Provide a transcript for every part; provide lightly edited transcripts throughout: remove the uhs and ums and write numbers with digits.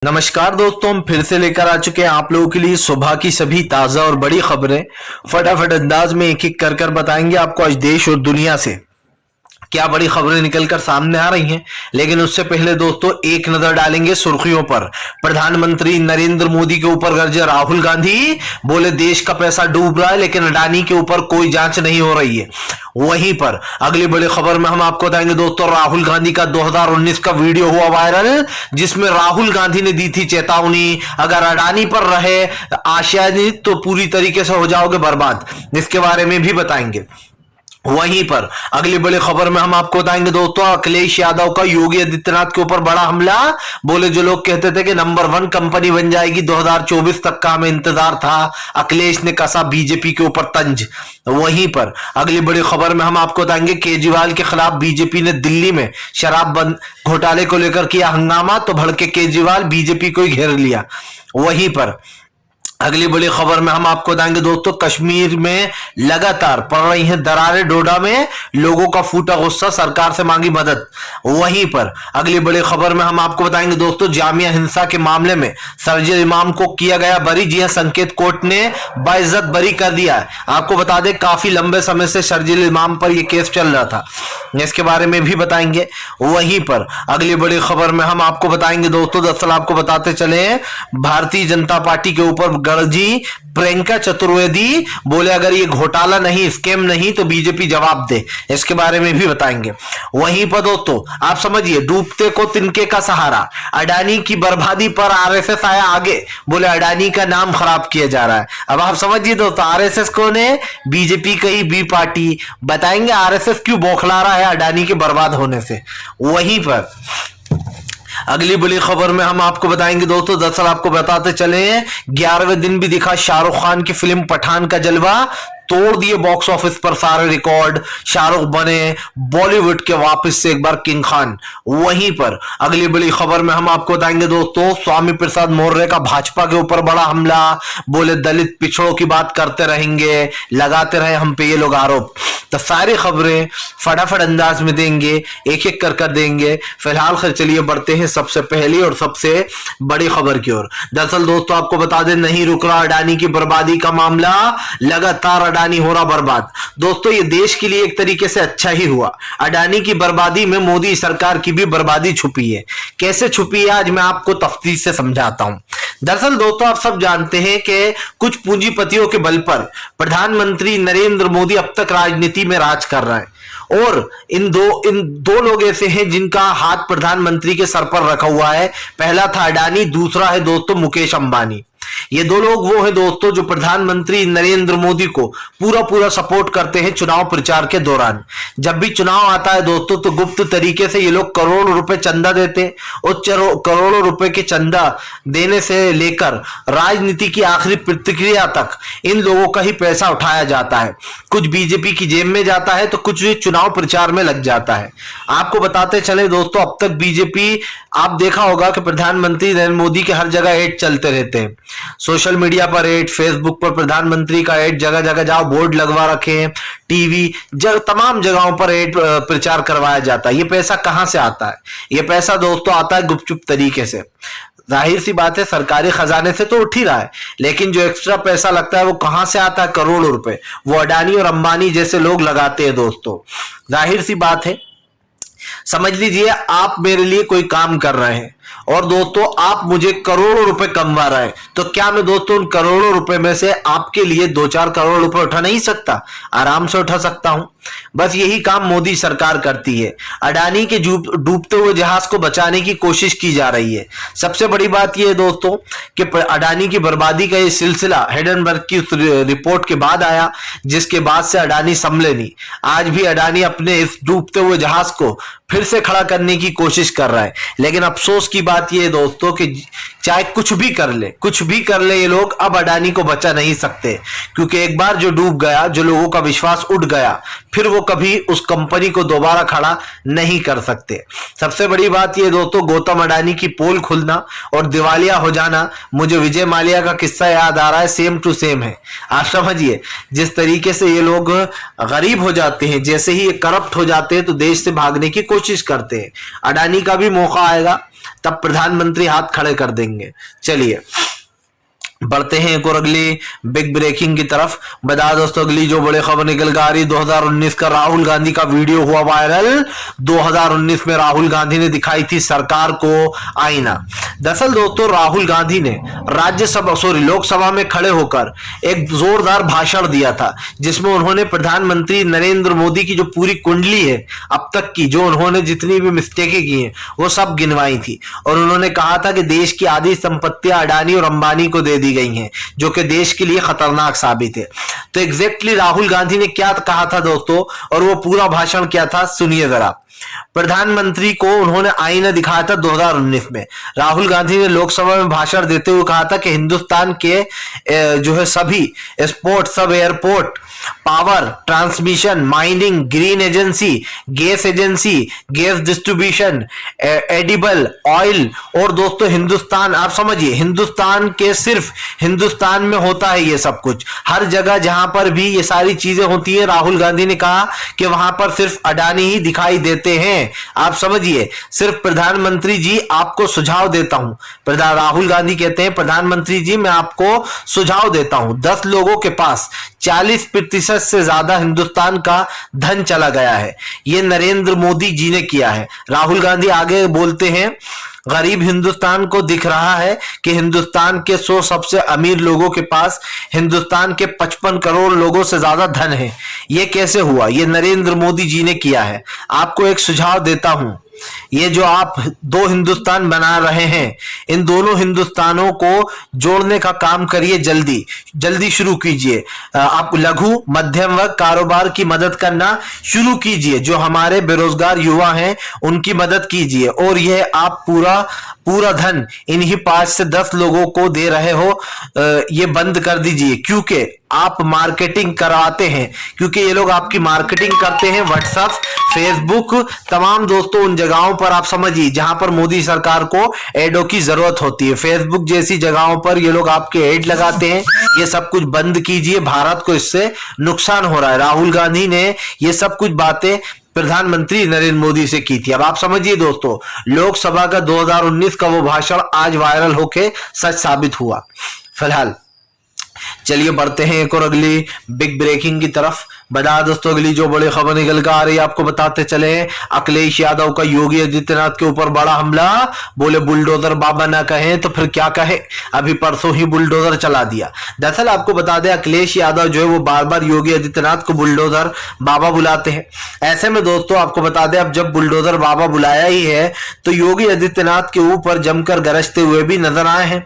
नमस्कार दोस्तों, हम फिर से लेकर आ चुके हैं आप लोगों के लिए सुबह की सभी ताजा और बड़ी खबरें। फटाफट अंदाज में एक एक कर कर बताएंगे आपको आज देश और दुनिया से क्या बड़ी खबरें निकलकर सामने आ रही हैं। लेकिन उससे पहले दोस्तों एक नजर डालेंगे सुर्खियों पर। प्रधानमंत्री नरेंद्र मोदी के ऊपर गरजे राहुल गांधी, बोले देश का पैसा डूब रहा है लेकिन अडानी के ऊपर कोई जांच नहीं हो रही है। वहीं पर अगली बड़ी खबर में हम आपको बताएंगे दोस्तों, राहुल गांधी का 2019 का वीडियो हुआ वायरल, जिसमें राहुल गांधी ने दी थी चेतावनी, अगर अडानी पर रहे आशान्वित तो पूरी तरीके से हो जाओगे बर्बाद। इसके बारे में भी बताएंगे। वहीं पर अगली बड़ी खबर में हम आपको बताएंगे दोस्तों, अखिलेश यादव का योगी आदित्यनाथ के ऊपर बड़ा हमला। बोले जो लोग कहते थे कि नंबर 1 कंपनी बन जाएगी 2024 तक का हमें इंतजार था, अखिलेश ने कसा बीजेपी के ऊपर तंज। वहीं पर अगली बड़ी खबर में हम आपको बताएंगे, केजरीवाल के खिलाफ बीजेपी ने दिल्ली में शराब बंद घोटाले को लेकर किया हंगामा, तो भड़के केजरीवाल बीजेपी को ही घेर लिया। वहीं पर अगली बड़ी खबर में हम आपको बताएंगे दोस्तों, कश्मीर में लगातार पड़ रही हैं दरारें, डोडा में लोगों का फूटा गुस्सा, सरकार से मांगी मदद। वहीं पर अगली बड़ी खबर में हम आपको बताएंगे दोस्तों, जामिया हिंसा के मामले में शरजील इमाम को किया गया बरी। जी हां, संकेत कोर्ट ने बाइज्जत बरी कर दिया है। आपको बता दें काफी लंबे समय से शरजील इमाम पर यह केस चल रहा था, इसके बारे में भी बताएंगे। वहीं पर अगली बड़ी खबर में हम आपको बताएंगे दोस्तों, दरअसल आपको बताते चले भारतीय जनता पार्टी के ऊपर गरजी प्रियंका चतुर्वेदी, बोले अगर ये घोटाला नहीं, स्कैम नहीं तो बीजेपी जवाब दे। इसके बारे में भी बताएंगे। वहीं पर दोस्तों आप समझिए, डूबते को तिनके का सहारा, अडानी की बर्बादी पर आरएसएस आया आगे, बोले अडानी का नाम खराब किया जा रहा है। अब आप समझिए दोस्तों, आरएसएस कौन है? बीजेपी का ही बी पार्टी। बताएंगे आरएसएस क्यों बौखला रहा है अडानी के बर्बाद होने से। वहीं पर अगली बड़ी खबर में हम आपको बताएंगे दोस्तों, दरअसल आपको बताते चले 11वें दिन भी दिखा शाहरुख खान की फिल्म पठान का जलवा, तोड़ दिए बॉक्स ऑफिस पर सारे रिकॉर्ड, शाहरुख बने बॉलीवुड के वापस से एक बार किंग खान। वहीं पर अगली बड़ी खबर में हम आपको बताएंगे दोस्तों, स्वामी प्रसाद मौर्य का भाजपा के ऊपर बड़ा हमला, बोले दलित पिछड़ों की बात करते रहेंगे, लगाते रहे हम पे ये लोग आरोप। तो सारी खबरें फटाफट अंदाज में देंगे, एक एक कर देंगे। फिलहाल चलिए बढ़ते हैं सबसे पहली और सबसे बड़ी खबर की ओर। दरअसल दोस्तों आपको बता दें, नहीं रुक रहा अडानी की बर्बादी का मामला, लगातार अडानी हो रहा बर्बाद। दोस्तों ये देश के लिए एक तरीके से अच्छा ही हुआ। अडानी की बर्बादी में मोदी सरकार की भी बर्बादी छुपी है। कैसे छुपी है आज मैं आपको तफसील से समझाता हूं। दरअसल दोस्तों आप सब जानते हैं कि कुछ पूंजीपतियों के बल पर प्रधानमंत्री नरेंद्र मोदी अब तक राजनीति में राज कर रहा है, और इन दो लोग ऐसे हैं जिनका हाथ प्रधानमंत्री के सर पर रखा हुआ है। पहला था अडानी, दूसरा है दोस्तों मुकेश अंबानी। ये दो लोग वो हैं दोस्तों जो प्रधानमंत्री नरेंद्र मोदी को पूरा सपोर्ट करते हैं चुनाव प्रचार के दौरान। जब भी चुनाव आता है दोस्तों तो गुप्त तरीके से ये लोग करोड़ों रुपए चंदा देते हैं, और करोड़ों रुपए के चंदा देने से लेकर राजनीति की आखिरी प्रतिक्रिया तक इन लोगों का ही पैसा उठाया जाता है। कुछ बीजेपी की जेब में जाता है तो कुछ चुनाव प्रचार में लग जाता है। आपको बताते चले दोस्तों, अब तक बीजेपी, आप देखा होगा कि प्रधानमंत्री नरेंद्र मोदी के हर जगह ऐड चलते रहते हैं, सोशल मीडिया पर ऐड, फेसबुक पर प्रधानमंत्री का ऐड, जगह जगह जाओ बोर्ड लगवा रखे हैं, टीवी तमाम जगहों पर ऐड प्रचार करवाया जाता है। ये पैसा कहां से आता है? ये पैसा दोस्तों आता है गुपचुप तरीके से। जाहिर सी बात है सरकारी खजाने से तो उठ ही रहा है, लेकिन जो एक्स्ट्रा पैसा लगता है वो कहां से आता है? करोड़ों रुपए वो अडानी और अंबानी जैसे लोग लगाते हैं दोस्तों। जाहिर सी बात है, समझ लीजिए आप मेरे लिए कोई काम कर रहे हैं और दोस्तों आप मुझे करोड़ों रुपए कमवा रहे हैं, तो क्या मैं दोस्तों उन करोड़ों रुपए में से आपके लिए 2-4 करोड़ रुपए उठा नहीं सकता? आराम से उठा सकता हूं। बस यही काम मोदी सरकार करती है। अडानी के डूबते हुए जहाज को बचाने की कोशिश की जा रही है। सबसे बड़ी बात यह है दोस्तों कि अडानी की बर्बादी का यह सिलसिला हिडेनबर्ग की रिपोर्ट के बाद आया, जिसके बाद से अडानी संभले नहीं। आज भी अडानी अपने इस डूबते हुए जहाज को फिर से खड़ा करने की कोशिश कर रहा है, लेकिन अफसोस की बात यह है दोस्तों कि चाहे कुछ भी कर ले ये लोग, अब अडानी को बचा नहीं सकते, क्योंकि एक बार जो डूब गया, जो लोगों का विश्वास उठ गया, फिर वो कभी उस कंपनी को दोबारा खड़ा नहीं कर सकते। सबसे बड़ी बात यह दोस्तों, गौतम अडानी की पोल खुलना और दिवालिया हो जाना, मुझे विजय माल्या का किस्सा याद आ रहा है, सेम टू सेम है। आप समझिए जिस तरीके से ये लोग गरीब हो जाते हैं, जैसे ही ये करप्ट हो जाते हैं तो देश से भागने की कोशिश करते हैं। अडानी का भी मौका आएगा, तब प्रधानमंत्री हाथ खड़े कर देंगे। चलिए बढ़ते हैं एक और अगली बिग ब्रेकिंग की तरफ। बता दोस्तों अगली जो बड़ी खबर निकल कर आ रही, 2019 का राहुल गांधी का वीडियो हुआ वायरल। 2019 में राहुल गांधी ने दिखाई थी सरकार को आईना। दरअसल दोस्तों राहुल गांधी ने लोकसभा में खड़े होकर एक जोरदार भाषण दिया था, जिसमें उन्होंने प्रधानमंत्री नरेंद्र मोदी की जो पूरी कुंडली है अब तक की, जो उन्होंने जितनी भी मिस्टेकें की हैं वो सब गिनवाई थी। और उन्होंने कहा था कि देश की आधी संपत्तियां अडानी और अंबानी को दे दी गई हैं, जो कि देश के लिए खतरनाक साबित है। तो एग्जैक्टली राहुल गांधी ने क्या कहा था दोस्तों, और वो पूरा भाषण क्या था, सुनिए जरा। प्रधानमंत्री को उन्होंने आईना दिखाया था 2019 में। राहुल गांधी ने लोकसभा में भाषण देते हुए कहा था कि हिंदुस्तान के जो है सभी स्पोर्ट, सब airport, power transmission, mining, green agency, gas distribution, edible oil, और दोस्तों हिंदुस्तान, आप समझिए हिंदुस्तान के सिर्फ हिंदुस्तान में होता है ये सब कुछ। हर जगह जहां पर भी ये सारी चीजें होती है, राहुल गांधी ने कहा कि वहां पर सिर्फ अडानी ही दिखाई देते हैं। आप समझिए, सिर्फ प्रधानमंत्री जी आपको सुझाव देता हूं, राहुल गांधी कहते हैं प्रधानमंत्री जी मैं आपको सुझाव देता हूं, 10 लोगों के पास 40% से ज्यादा हिंदुस्तान का धन चला गया है, ये नरेंद्र मोदी जी ने किया है। राहुल गांधी आगे बोलते हैं गरीब हिंदुस्तान को दिख रहा है कि हिंदुस्तान के 100 सबसे अमीर लोगों के पास हिंदुस्तान के 55 करोड़ लोगों से ज्यादा धन है। यह कैसे हुआ? यह नरेंद्र मोदी जी ने किया है। आपको एक सुझाव देता हूं, ये जो आप 2 हिंदुस्तान बना रहे हैं, इन दोनों हिंदुस्तानों को जोड़ने का काम करिए, जल्दी जल्दी शुरू कीजिए। आप लघु मध्यम वर्ग कारोबार की मदद करना शुरू कीजिए, जो हमारे बेरोजगार युवा हैं उनकी मदद कीजिए, और यह आप पूरा धन इन्हीं 5 से 10 लोगों को दे रहे हो, ये बंद कर दीजिए, क्योंकि आप मार्केटिंग करवाते हैं, क्योंकि ये लोग आपकी मार्केटिंग करते हैं। व्हाट्सएप, फेसबुक, तमाम दोस्तों उन जगहों पर आप समझिए जहां पर मोदी सरकार को एडों की जरूरत होती है, फेसबुक जैसी जगहों पर ये लोग आपके एड लगाते हैं। ये सब कुछ बंद कीजिए, भारत को इससे नुकसान हो रहा है। राहुल गांधी ने ये सब कुछ बातें प्रधानमंत्री नरेंद्र मोदी से की थी। अब आप समझिए दोस्तों, लोकसभा का 2019 का वो भाषण आज वायरल होके सच साबित हुआ। फिलहाल चलिए बढ़ते हैं एक और अगली बिग ब्रेकिंग की तरफ। बता दोस्तों अगली जो बड़ी खबर निकल कर आ रही है, आपको बताते चले, अखिलेश यादव का योगी आदित्यनाथ के ऊपर बड़ा हमला। बोले बुलडोजर बाबा ना कहे तो फिर क्या कहे, अभी परसों ही बुलडोजर चला दिया। दरअसल आपको बता दें, अखिलेश यादव जो है वो बार बार योगी आदित्यनाथ को बुलडोजर बाबा बुलाते हैं। ऐसे में दोस्तों आपको बता दें, अब जब बुलडोजर बाबा बुलाया ही है तो योगी आदित्यनाथ के ऊपर जमकर गरजते हुए भी नजर आए हैं।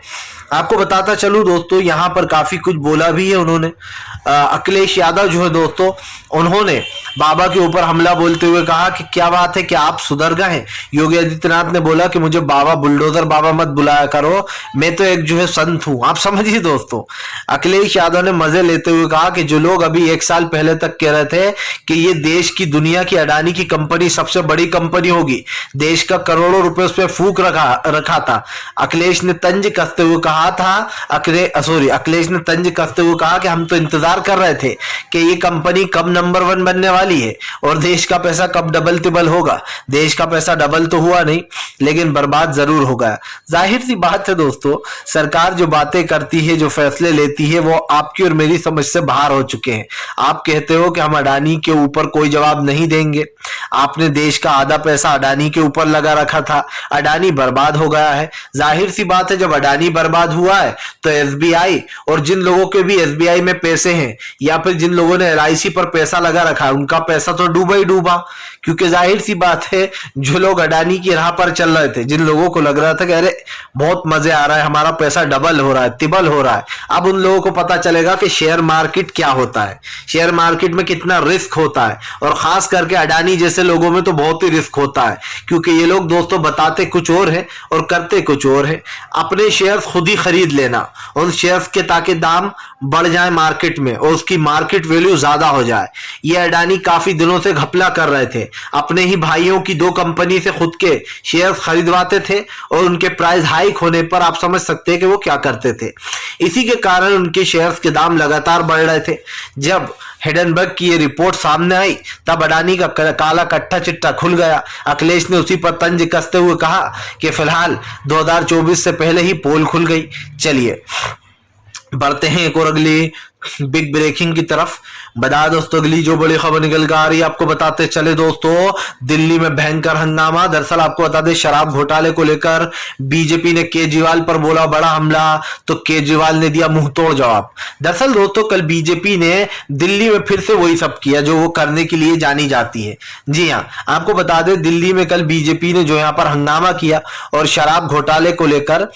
आपको बताता चलूं दोस्तों, यहां पर काफी कुछ बोला भी है उन्होंने। अखिलेश यादव जो है दोस्तों, उन्होंने बाबा के ऊपर हमला बोलते हुए कहा कि क्या बात है कि आप सुधर गए हैं। योगी आदित्यनाथ ने बोला कि मुझे बाबा बुलडोजर बाबा मत बुलाया करो, मैं तो एक जो है संत हूं। आप समझिए दोस्तों, अखिलेश यादव ने मजे लेते हुए कहा कि जो लोग अभी 1 साल पहले तक कह रहे थे कि ये देश की दुनिया की अडानी की कंपनी सबसे बड़ी कंपनी होगी, देश का करोड़ों रुपए उस पर फूक रखा था, अखिलेश ने तंज कसते हुए कहा था, अखिलेश ने तंज कसते हुए कहा कि हम तो इंतजार कर रहे थे कि ये कंपनी कब नंबर 1 बनने वाली है और देश का पैसा कब डबल तिबल होगा। देश का पैसा डबल तो हुआ नहीं, लेकिन बर्बाद जरूर हो गया। जाहिर सी बात है दोस्तों, सरकार जो बातें करती है, जो फैसले लेती है, वो आपकी और मेरी समझ से बाहर हो चुके हैं। आप कहते हो कि हम अडानी के ऊपर कोई जवाब नहीं देंगे, आपने देश का आधा पैसा अडानी के ऊपर लगा रखा था, अडानी बर्बाद हो गया है। जाहिर सी बात है, जब अडानी बर्बाद हुआ है तो एसबीआई और जिन लोगों के भी एसबीआई में पैसे हैं, या फिर जिन लोगों ने एलआईसी पर पैसा लगा रखा है, उनका पैसा तो डूबा ही डूबा। क्योंकि जाहिर सी बात है, जो लोग अडानी की राह पर चल रहे थे, जिन लोगों को लग रहा था कि अरे बहुत मजे आ रहा है, हमारा पैसा डबल हो रहा है, तिबल हो रहा है, अब उन लोगों को पता चलेगा कि शेयर मार्केट क्या होता है, शेयर मार्केट में कितना रिस्क होता है। और खास करके अडानी जैसे लोगों में तो बहुत ही रिस्क होता है, क्योंकि ये लोग दोस्तों बताते कुछ और है और करते कुछ और है। अपने शेयर खुद ही खरीद लेना, उन शेयर्स के ताकि दाम बढ़ जाए मार्केट में और उसकी मार्केट वैल्यू ज्यादा हो जाए। ये अडानी काफी दिनों से घपला कर रहे थे, अपने ही भाइयों की 2 कंपनी से खुद के शेयर्स खरीदवाते थे और उनके प्राइस हाइक होने पर आप समझ सकते हैं कि वो क्या करते थे। इसी के कारण उनके शेयर्स के दाम लगातार बढ़ रहे थे। जब हिडनबर्ग की ये रिपोर्ट सामने आई तब अडानी का काला कट्टा चिट्टा खुल गया। अखिलेश ने उसी पर तंज कसते हुए कहा कि फिलहाल 2024 से पहले ही पोल खुल गई। चलिए बढ़ते हैं एक और अगली बिग ब्रेकिंग की तरफ। बता दोस्तों अगली जो बड़ी खबर निकल कर आ रही है आपको बताते चले दोस्तों, दिल्ली में भयंकर हंगामा। दरअसल आपको बता दें शराब घोटाले को लेकर बीजेपी ने केजरीवाल पर बोला बड़ा हमला, तो केजरीवाल ने दिया मुंह तोड़ जवाब। दरअसल दोस्तों कल बीजेपी ने दिल्ली में फिर से वही सब किया जो वो करने के लिए जानी जाती है। जी हाँ, आपको बता दें दिल्ली में कल बीजेपी ने जो यहाँ पर हंगामा किया और शराब घोटाले को लेकर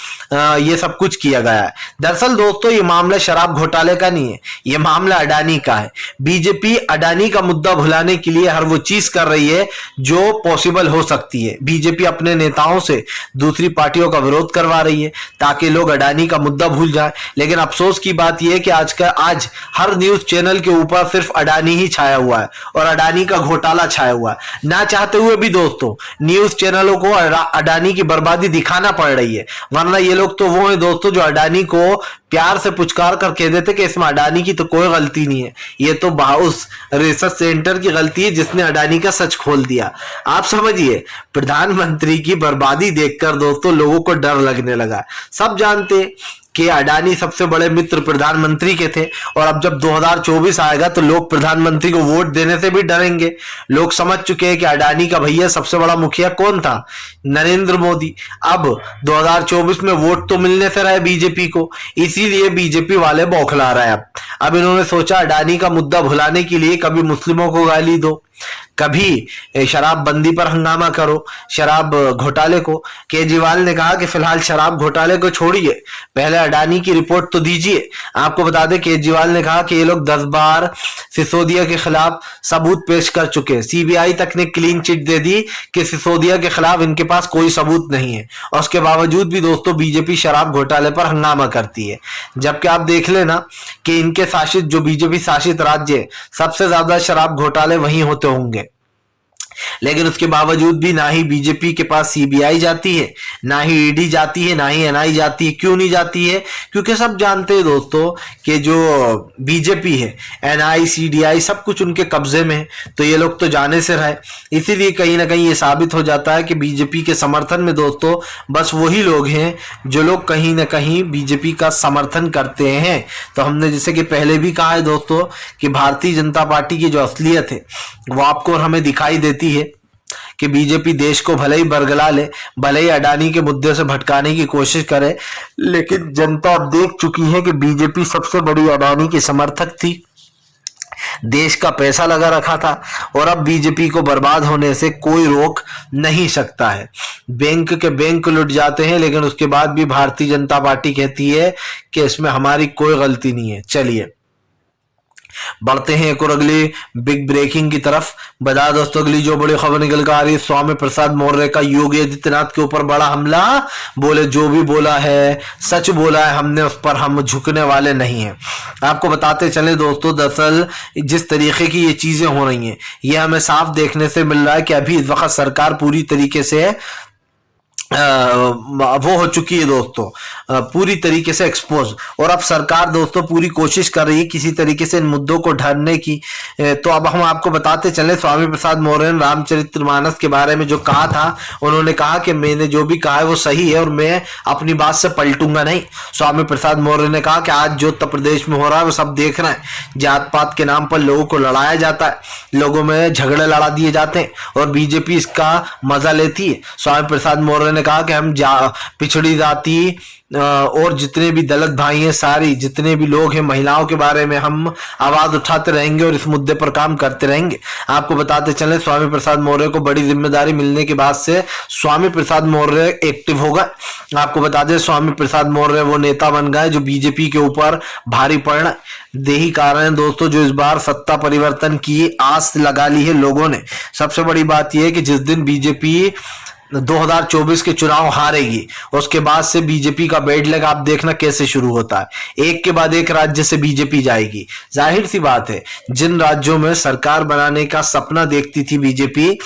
ये सब कुछ किया गया है। दरअसल दोस्तों ये मामला शराब घोटाले का नहीं है, यह मामला अडानी का है। बीजेपी अडानी का मुद्दा भुलाने के लिए हर वो चीज कर रही है जो पॉसिबल हो सकती है। बीजेपी अपने नेताओं से दूसरी पार्टियों का विरोध करवा रही है ताकि लोग अडानी का मुद्दा भूल जाए। लेकिन अफसोस की बात यह है कि आज हर न्यूज चैनल के ऊपर सिर्फ अडानी ही छाया हुआ है और अडानी का घोटाला छाया हुआ है। ना चाहते हुए भी दोस्तों न्यूज चैनलों को अडानी की बर्बादी दिखाना पड़ रही है, वरना ये लोग तो वो है दोस्तों जो अडानी को प्यार से पुचकार कर कह देते कि इसमें अडानी की तो कोई गलती नहीं है, ये तो उस रिसर्च सेंटर की गलती है जिसने अडानी का सच खोल दिया। आप समझिए प्रधानमंत्री की बर्बादी देखकर दोस्तों लोगों को डर लगने लगा। सब जानते कि अडानी सबसे बड़े मित्र प्रधानमंत्री के थे और अब जब 2024 आएगा तो लोग प्रधानमंत्री को वोट देने से भी डरेंगे। लोग समझ चुके हैं कि अडानी का भैया सबसे बड़ा मुखिया कौन था, नरेंद्र मोदी। अब 2024 में वोट तो मिलने से रहे बीजेपी को, इसीलिए बीजेपी वाले बौखला रहे हैं। अब इन्होंने सोचा अडानी का मुद्दा भुलाने के लिए कभी मुस्लिमों को गाली दो, कभी शराब बंदी पर हंगामा करो, शराब घोटाले को। केजरीवाल ने कहा कि फिलहाल शराब घोटाले को छोड़िए, पहले अडानी की रिपोर्ट तो दीजिए। आपको बता दें केजरीवाल ने कहा कि ये लोग 10 बार सिसोदिया के खिलाफ सबूत पेश कर चुके हैं। सीबीआई तक ने क्लीन चिट दे दी कि सिसोदिया के खिलाफ इनके पास कोई सबूत नहीं है और उसके बावजूद भी दोस्तों बीजेपी शराब घोटाले पर हंगामा करती है। जबकि आप देख लेना कि इनके शासित जो बीजेपी शासित राज्य है सबसे ज्यादा शराब घोटाले वहीं होते होंगे, लेकिन उसके बावजूद भी ना ही बीजेपी के पास सीबीआई जाती है, ना ही ईडी जाती है, ना ही एनआई जाती है। क्यों नहीं जाती है? क्योंकि सब जानते हैं दोस्तों कि जो बीजेपी है एनआई सीडीआई सब कुछ उनके कब्जे में है, तो ये लोग तो जाने से रहे। इसीलिए कहीं ना कहीं ये साबित हो जाता है कि बीजेपी के समर्थन में दोस्तों बस वही लोग हैं जो लोग कहीं ना कहीं बीजेपी का समर्थन करते हैं। तो हमने जैसे कि पहले भी कहा है दोस्तों कि भारतीय जनता पार्टी की जो असलियत है वो आपको और हमें दिखाई देती है कि बीजेपी देश को भले ही बरगला ले, भले ही अडानी के मुद्दे से भटकाने की कोशिश करे, लेकिन जनता अब देख चुकी है कि बीजेपी सबसे बड़ी अडानी की समर्थक थी, देश का पैसा लगा रखा था और अब बीजेपी को बर्बाद होने से कोई रोक नहीं सकता है। बैंक के बैंक लुट जाते हैं लेकिन उसके बाद भी भारतीय जनता पार्टी कहती है कि इसमें हमारी कोई गलती नहीं है। चलिए बढ़ते हैं एक और अगली बिग ब्रेकिंग की तरफ। बता दोस्तों अगली जो बड़ी खबर निकल कर आ रही है, स्वामी प्रसाद मौर्य का योगी आदित्यनाथ के ऊपर बड़ा हमला। बोले जो भी बोला है सच बोला है हमने, उस पर हम झुकने वाले नहीं हैं। आपको बताते चले दोस्तों दरअसल जिस तरीके की ये चीजें हो रही हैं ये हमें साफ देखने से मिल रहा है कि अभी इस वक्त सरकार पूरी तरीके से वो हो चुकी है दोस्तों, पूरी तरीके से एक्सपोज। और अब सरकार दोस्तों पूरी कोशिश कर रही है किसी तरीके से इन मुद्दों को ढांढने की। तो अब हम आपको बताते चले स्वामी प्रसाद मौर्य ने रामचरितमानस के बारे में जो कहा था, उन्होंने कहा कि मैंने जो भी कहा है वो सही है और मैं अपनी बात से पलटूंगा नहीं। स्वामी प्रसाद मौर्य ने कहा कि आज जो उत्तर प्रदेश में हो रहा है वो सब देख रहे हैं, जात पात के नाम पर लोगों को लड़ाया जाता है, लोगों में झगड़े लड़ा दिए जाते हैं और बीजेपी इसका मजा लेती है। स्वामी प्रसाद मौर्य ने कहा कि हम पिछड़ी जाति और जितने भी दलित भाई हैं, सारी जितने भी लोग हैं, महिलाओं के बारे में हम आवाज उठाते रहेंगे और इस मुद्दे पर काम करते रहेंगे। आपको बताते चलें स्वामी प्रसाद मौर्य को बड़ी जिम्मेदारी मिलने के बाद से स्वामी प्रसाद मौर्य एक्टिव हो गए। आपको बता दें स्वामी प्रसाद मौर्य वो नेता बन गए जो बीजेपी के ऊपर भारी पड़ना। यही कारण है दोस्तों जो इस बार सत्ता परिवर्तन की आस लगा ली है लोगों ने। सबसे बड़ी बात यह है कि जिस दिन बीजेपी 2024 के चुनाव हारेगी उसके बाद से बीजेपी का बैड लग आप देखना कैसे शुरू होता है। एक के बाद एक राज्य से बीजेपी जाएगी। जाहिर सी बात है जिन राज्यों में सरकार बनाने का सपना देखती थी बीजेपी,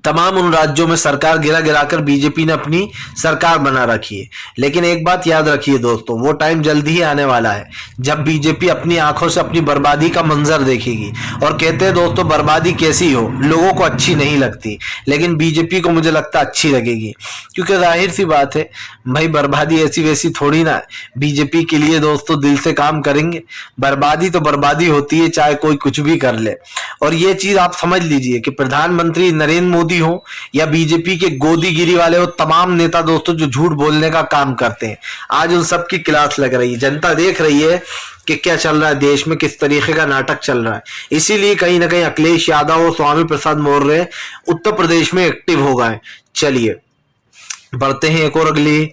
तमाम उन राज्यों में सरकार गिरा गिरा कर बीजेपी ने अपनी सरकार बना रखी है। लेकिन एक बात याद रखिए दोस्तों, वो टाइम जल्दी ही आने वाला है जब बीजेपी अपनी आंखों से अपनी बर्बादी का मंजर देखेगी। और कहते हैं दोस्तों, बर्बादी कैसी हो लोगों को अच्छी नहीं लगती, लेकिन बीजेपी को मुझे लगता अच्छी लगेगी, क्योंकि जाहिर सी बात है भाई, बर्बादी ऐसी वैसी थोड़ी ना है। बीजेपी के लिए दोस्तों दिल से काम करेंगे। बर्बादी तो बर्बादी होती है, चाहे कोई कुछ भी कर ले। और ये चीज आप समझ लीजिए कि प्रधानमंत्री नरेंद्र मोदी हो या बीजेपी के गोदीगिरी वाले हो, तमाम नेता दोस्तों जो झूठ बोलने का काम करते हैं, आज उन सब की क्लास लग रही है। जनता देख रही है कि क्या चल रहा है देश में, किस तरीके का नाटक चल रहा है। इसीलिए कहीं ना कहीं अखिलेश यादव और स्वामी प्रसाद मौर्य उत्तर प्रदेश में एक्टिव हो गए। चलिए बढ़ते हैं एक और अगली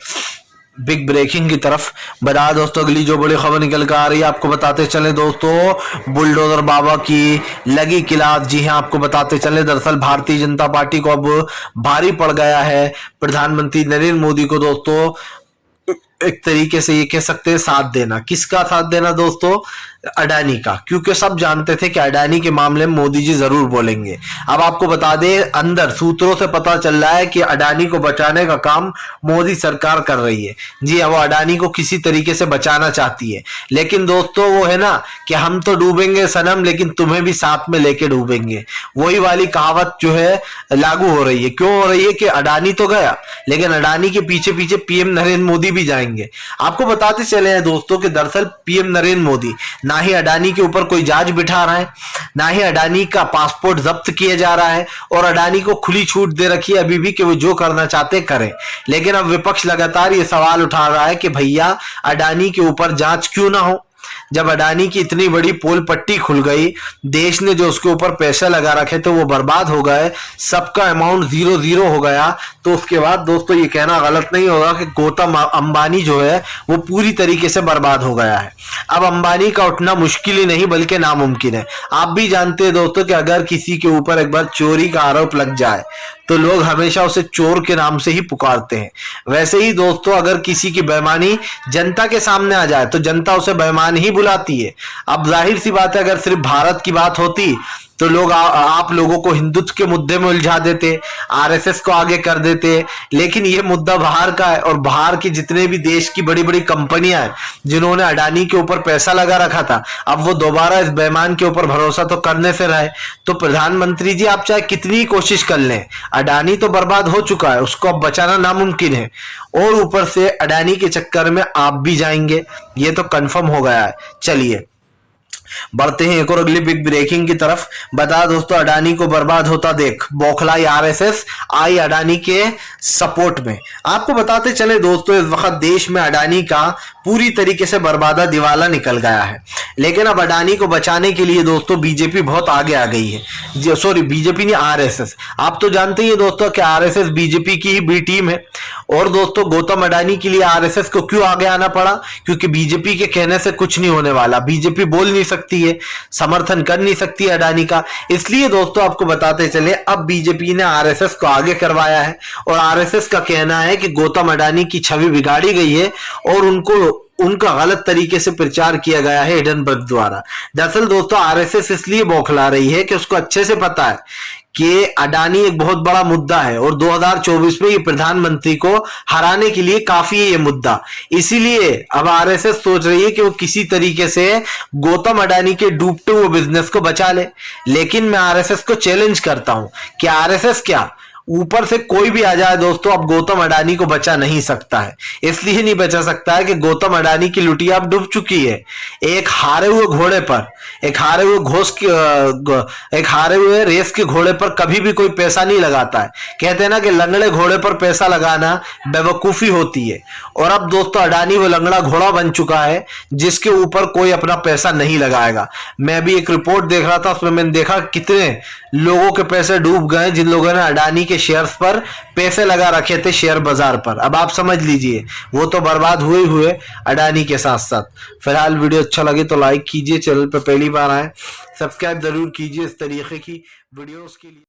बिग ब्रेकिंग की तरफ। बता दोस्तों, अगली जो बड़ी खबर निकल कर आ रही है आपको बताते चले दोस्तों, बुलडोजर बाबा की लगी किलास। जी हां, आपको बताते चले, दरअसल भारतीय जनता पार्टी को अब भारी पड़ गया है प्रधानमंत्री नरेंद्र मोदी को दोस्तों एक तरीके से ये कह सकते हैं साथ देना। किसका साथ देना दोस्तों? अडानी का, क्योंकि सब जानते थे कि अडानी के मामले में मोदी जी जरूर बोलेंगे। अब आपको बता दें, अंदर सूत्रों से पता चल रहा है कि अडानी को बचाने का काम मोदी सरकार कर रही है। जी हाँ, वो अडानी को किसी तरीके से बचाना चाहती है, लेकिन दोस्तों वो है ना कि हम तो डूबेंगे सनम, लेकिन तुम्हें भी साथ में लेके डूबेंगे। वही वाली कहावत जो है लागू हो रही है। क्यों हो रही है? कि अडानी तो गया, लेकिन अडानी के पीछे पीछे पीएम नरेंद्र मोदी भी जाएंगे। आपको बताते चले हैं दोस्तों कि दरअसल पीएम नरेंद्र मोदी ना ही अडानी के ऊपर कोई जांच बिठा रहा है, ना ही अडानी का पासपोर्ट जब्त किया जा रहा है, और अडानी को खुली छूट दे रखी है अभी भी कि वो जो करना चाहते करें। लेकिन अब विपक्ष लगातार ये सवाल उठा रहा है कि भैया अडानी के ऊपर जांच क्यों ना हो, जब अडानी की इतनी बड़ी पोल पट्टी खुल गई, देश ने जो उसके ऊपर पैसे लगा रखे थे वो बर्बाद हो गए, सबका अमाउंट 0-0 हो गया। तो उसके बाद दोस्तों ये कहना गलत नहीं होगा कि गौतम अंबानी जो है वो पूरी तरीके से बर्बाद हो गया है। अब अंबानी का उठना मुश्किल ही नहीं बल्कि नामुमकिन है। आप भी जानते हैं दोस्तों कि अगर किसी के ऊपर एक बार चोरी का आरोप लग जाए तो लोग हमेशा उसे चोर के नाम से ही पुकारते हैं। वैसे ही दोस्तों अगर किसी की बेईमानी जनता के सामने आ जाए तो जनता उसे बेईमान ही बुलाती है। अब जाहिर सी बात है, अगर सिर्फ भारत की बात होती तो लोग आप लोगों को हिंदुत्व के मुद्दे में उलझा देते, आरएसएस को आगे कर देते। लेकिन ये मुद्दा बाहर का है, और बाहर की जितने भी देश की बड़ी बड़ी कंपनियां हैं जिन्होंने अडानी के ऊपर पैसा लगा रखा था, अब वो दोबारा इस बेईमान के ऊपर भरोसा तो करने से रहे। तो प्रधानमंत्री जी आप चाहे कितनी ही कोशिश कर लें, अडानी तो बर्बाद हो चुका है, उसको अब बचाना नामुमकिन है। और ऊपर से अडानी के चक्कर में आप भी जाएंगे, ये तो कंफर्म हो गया है। चलिए बढ़ते हैं एक और अगली बिग ब्रेकिंग की तरफ। बता दोस्तों, अडानी को बर्बाद होता देख बौखलाई आरएसएस आई अडानी के सपोर्ट में। आपको बताते चले दोस्तों, इस वक्त देश में अडानी का पूरी तरीके से बर्बादा दिवाला निकल गया है। लेकिन अब अडानी को बचाने के लिए दोस्तों बीजेपी बहुत आगे आ गई है। सॉरी, बीजेपी नहीं, आरएसएस। आप तो जानते ही दोस्तों कि आरएसएस बीजेपी की ही बी टीम है। और दोस्तों गौतम अडानी के लिए आरएसएस को क्यों आगे आना पड़ा? क्योंकि बीजेपी के कहने से कुछ नहीं होने वाला। बीजेपी बोल नहीं सकती है, समर्थन कर नहीं सकती अडानी का। इसलिए दोस्तों आपको बताते चले, अब बीजेपी ने आरएसएस को आगे करवाया है, और आरएसएस का कहना है कि गौतम अडानी की छवि बिगाड़ी गई है और उनका गलत तरीके से प्रचार किया गया है हिडनबर्ग द्वारा। दरअसल दोस्तों आरएसएस इसलिए बौखला रही है कि उसको अच्छे से पता है कि अडानी एक बहुत बड़ा मुद्दा है, और 2024 में ये प्रधानमंत्री को हराने के लिए काफी है ये मुद्दा। इसीलिए अब आरएसएस सोच रही है कि वो किसी तरीके से गौतम अडानी के डूबते हुए बिजनेस को बचा ले। लेकिन मैं आरएसएस को चैलेंज करता हूं कि आरएसएस क्या, ऊपर से कोई भी आ जाए दोस्तों, अब गौतम अडानी को बचा नहीं सकता है। इसलिए नहीं बचा सकता है कि गौतम अडानी की लुटिया अब डूब चुकी है। एक हारे हुए घोड़े पर, एक हारे हुए रेस के घोड़े पर कभी भी कोई पैसा नहीं लगाता है। कहते हैं ना कि लंगड़े घोड़े पर पैसा लगाना बेवकूफी होती है। और अब दोस्तों अडानी वो लंगड़ा घोड़ा बन चुका है जिसके ऊपर कोई अपना पैसा नहीं लगाएगा। मैं भी एक रिपोर्ट देख रहा था, उसमें मैंने देखा कितने लोगों के पैसे डूब गए जिन लोगों ने अडानी के शेयर्स पर पैसे लगा रखे थे शेयर बाजार पर। अब आप समझ लीजिए वो तो बर्बाद हुए अडानी के साथ साथ। फिलहाल वीडियो अच्छा लगे तो लाइक कीजिए, चैनल पर पहली बार आए सब्सक्राइब जरूर कीजिए इस तरीके की वीडियोस के लिए।